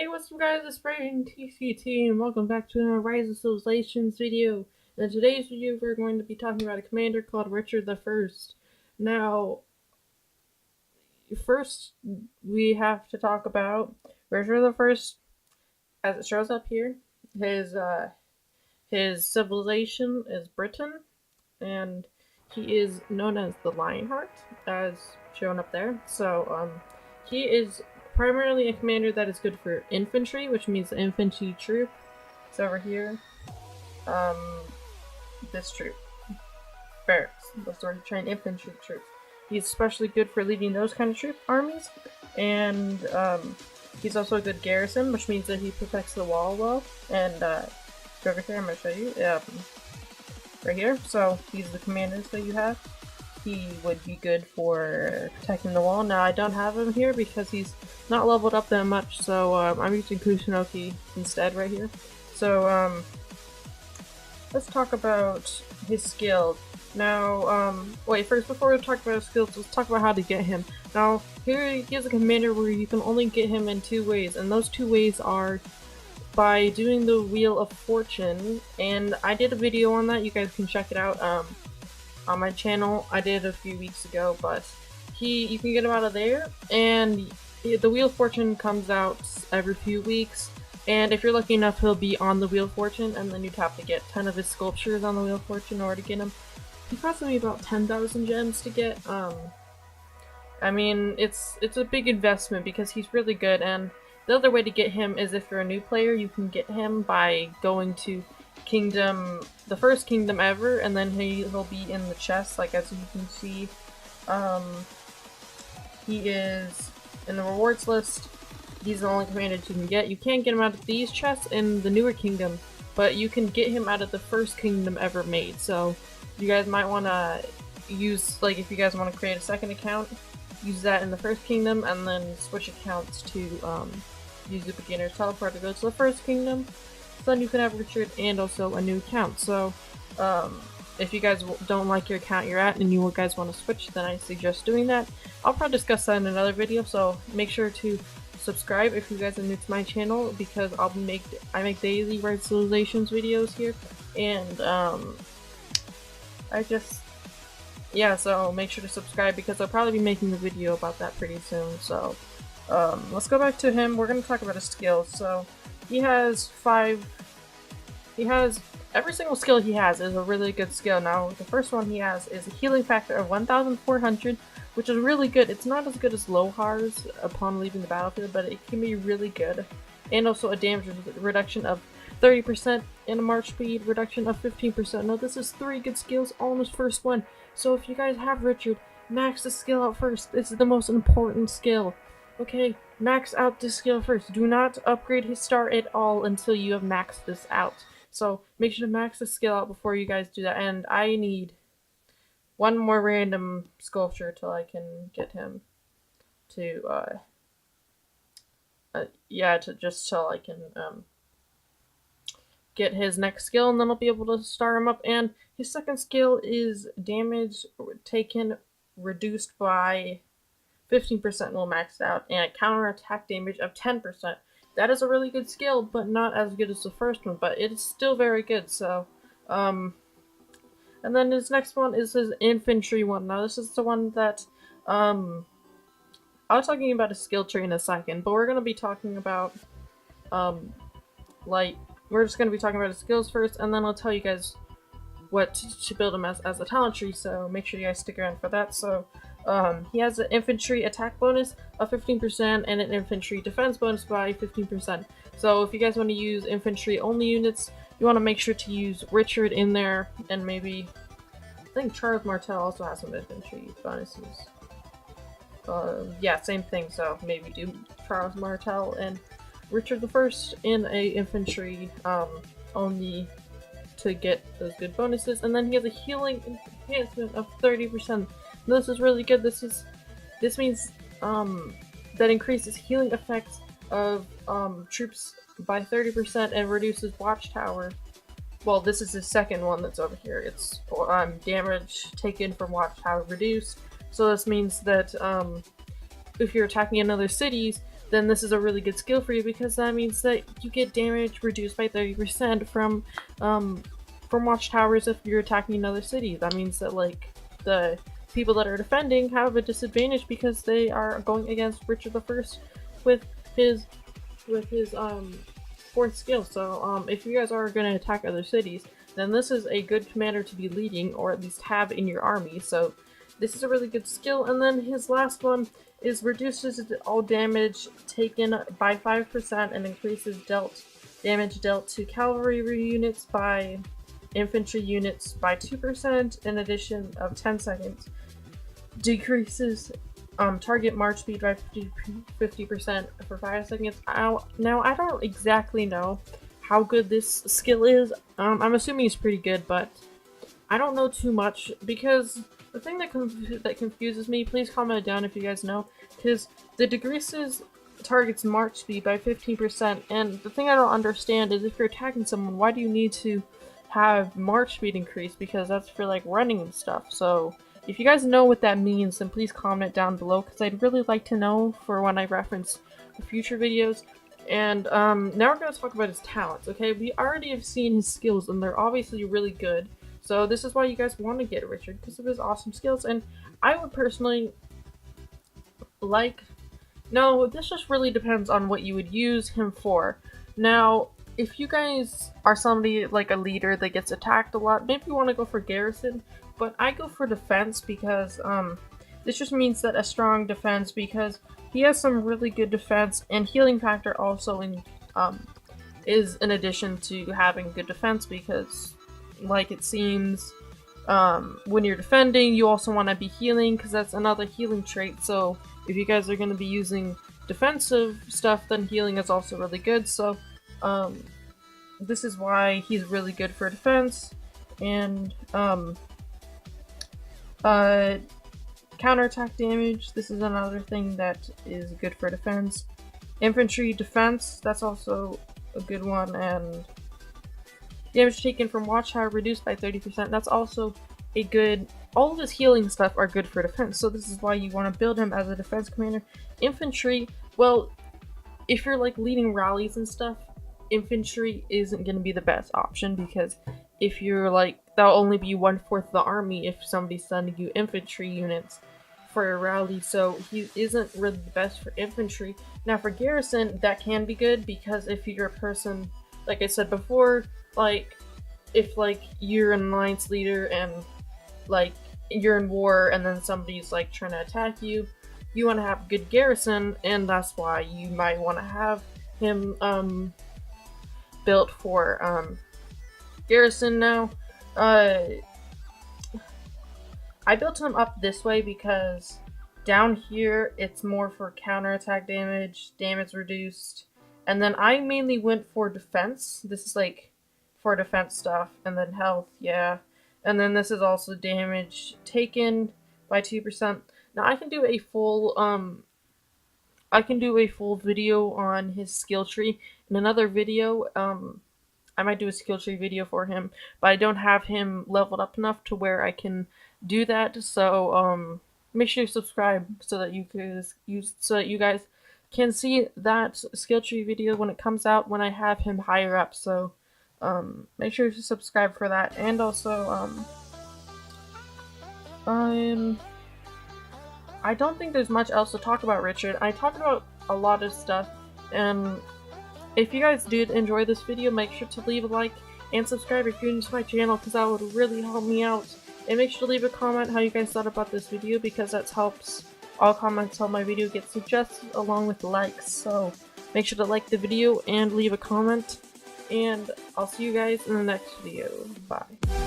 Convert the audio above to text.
Hey, what's up guys, it's BraydenTCT and welcome back to another Rise of Civilizations video. In today's video we're going to be talking about a commander called Richard the First. Now, first we have to talk about Richard the First as it shows up here. His civilization is Britain, and he is known as the Lionheart, as shown up there. So, he is primarily a commander that is good for infantry, which means the infantry troop. It's over here. Um, this troop. Barracks. Those are trained infantry troops. He's especially good for leading those kind of troop armies, and he's also a good garrison, which means that he protects the wall well. And go over here, I'm going to show you. Right here. So these are the commanders that you have. He would be good for protecting the wall. Now I don't have him here because he's not leveled up that much, so I'm using Kusunoki instead right here. So let's talk about his skills. Now, wait, first before we talk about his skills, let's talk about how to get him. Now, here he is a commander where you can only get him in two ways, and those two ways are by doing the Wheel of Fortune, and I did a video on that. You guys can check it out on my channel. I did a few weeks ago, but you can get him out of there, and the Wheel of Fortune comes out every few weeks, and if you're lucky enough he'll be on the Wheel of Fortune, and then you'd have to get 10 of his sculptures on the Wheel of Fortune in order to get him. He costs me about 10,000 gems to get. I mean, it's a big investment because he's really good, and the other way to get him is if you're a new player, you can get him by going to the first kingdom ever, and then he'll be in the chest, like as you can see. He is in the rewards list. He's the only commander you can get. You can't get him out of these chests in the newer kingdom, but you can get him out of the first kingdom ever made. So you guys might want to use, like, if you guys want to create a second account, use that in the first kingdom, and then switch accounts to use the beginner's teleport to go to the first kingdom. So then you can have Richard and also a new account. So if you guys don't like your account you're at and you guys want to switch, then I suggest doing that. I'll probably discuss that in another video, so make sure to subscribe if you guys are new to my channel, because I make daily Rise of Civilizations videos here, and so make sure to subscribe because I'll probably be making a video about that pretty soon. So let's go back to him. We're going to talk about his skills. So he has every single skill he has is a really good skill. Now the first one he has is a healing factor of 1,400, which is really good. It's not as good as Lohar's upon leaving the battlefield, but it can be really good. And also a damage reduction of 30% and a march speed reduction of 15%. Now this is 3 good skills all in his first one. So if you guys have Richard, max the skill out first. This is the most important skill. Okay, max out this skill first. Do not upgrade his star at all until you have maxed this out. So make sure to max the skill out before you guys do that. And I need one more random sculpture till I can get him to just till I can get his next skill, and then I'll be able to star him up. And his second skill is damage taken reduced by 15% will max out, and a counter attack damage of 10%. That is a really good skill, but not as good as the first one, but it's still very good. So and then his next one is his infantry one. Now this is the one that I was talking about a skill tree in a second, but we're gonna be talking about we're just gonna be talking about his skills first, and then I'll tell you guys what to build him as a talent tree. So make sure you guys stick around for that. So he has an infantry attack bonus of 15% and an infantry defense bonus by 15%. So if you guys want to use infantry only units, you want to make sure to use Richard in there, and maybe I think Charles Martel also has some infantry bonuses. Yeah, same thing. So maybe do Charles Martel and Richard the First in a infantry only to get those good bonuses, and then he has a healing enhancement of 30%. This is really good. This means that increases healing effects of troops by 30% and reduces watchtower. Well, this is the second one that's over here. It's damage taken from watchtower reduced. So this means that if you're attacking in other cities, then this is a really good skill for you, because that means that you get damage reduced by 30% from watchtowers if you're attacking another city. That means that like the people that are defending have a disadvantage because they are going against Richard the First with his fourth skill. So if you guys are going to attack other cities, then this is a good commander to be leading, or at least have in your army. So this is a really good skill. And then his last one is reduces all damage taken by 5% and increases damage dealt to cavalry units by infantry units by 2% in addition of 10 seconds. Decreases target march speed by 50% for 5 seconds. Now, I don't exactly know how good this skill is. I'm assuming it's pretty good, but I don't know too much, because the thing that confuses me, please comment down if you guys know, because the decreases target's march speed by 15%, and the thing I don't understand is if you're attacking someone, why do you need to have march speed increase? Because that's for like running and stuff. So if you guys know what that means, then please comment down below, because I'd really like to know for when I reference future videos. And now we're going to talk about his talents, okay? We already have seen his skills, and they're obviously really good. So this is why you guys want to get Richard, because of his awesome skills. And I would personally like... No, this just really depends on what you would use him for. Now, if you guys are somebody like a leader that gets attacked a lot, maybe you want to go for Garrison, but I go for defense because this just means that a strong defense, because he has some really good defense, and healing factor also is in addition to having good defense, because like it seems when you're defending, you also want to be healing, because that's another healing trait. So if you guys are going to be using defensive stuff, then healing is also really good. So this is why he's really good for defense. And counterattack damage, this is another thing that is good for defense. Infantry defense, that's also a good one. And damage taken from watchtower reduced by 30%, that's also a good... All of his healing stuff are good for defense, so this is why you want to build him as a defense commander. Infantry, well, if you're like leading rallies and stuff, infantry isn't going to be the best option, because if you're like, that'll only be 1/4 of the army if somebody's sending you infantry units for a rally, so he isn't really the best for infantry. Now for Garrison, that can be good, because if you're a person, like I said before, like if like you're an alliance leader and like you're in war and then somebody's like trying to attack you, you want to have good Garrison, and that's why you might want to have him built for Garrison. Now I built him up this way because down here it's more for counterattack damage reduced, and then I mainly went for defense. This is like for defense stuff, and then health, yeah. And then this is also damage taken by 2%. Now I can do a full video on his skill tree in another video. I might do a skill tree video for him, but I don't have him leveled up enough to where I can do that. So make sure you subscribe so that you guys can see that skill tree video when it comes out, when I have him higher up. So make sure to subscribe for that. And also I don't think there's much else to talk about Richard. I talked about a lot of stuff, and if you guys did enjoy this video, make sure to leave a like and subscribe if you're new to my channel, because that would really help me out. And make sure to leave a comment how you guys thought about this video, because that helps. All comments help my video get suggested along with likes. So make sure to like the video and leave a comment, and I'll see you guys in the next video. Bye.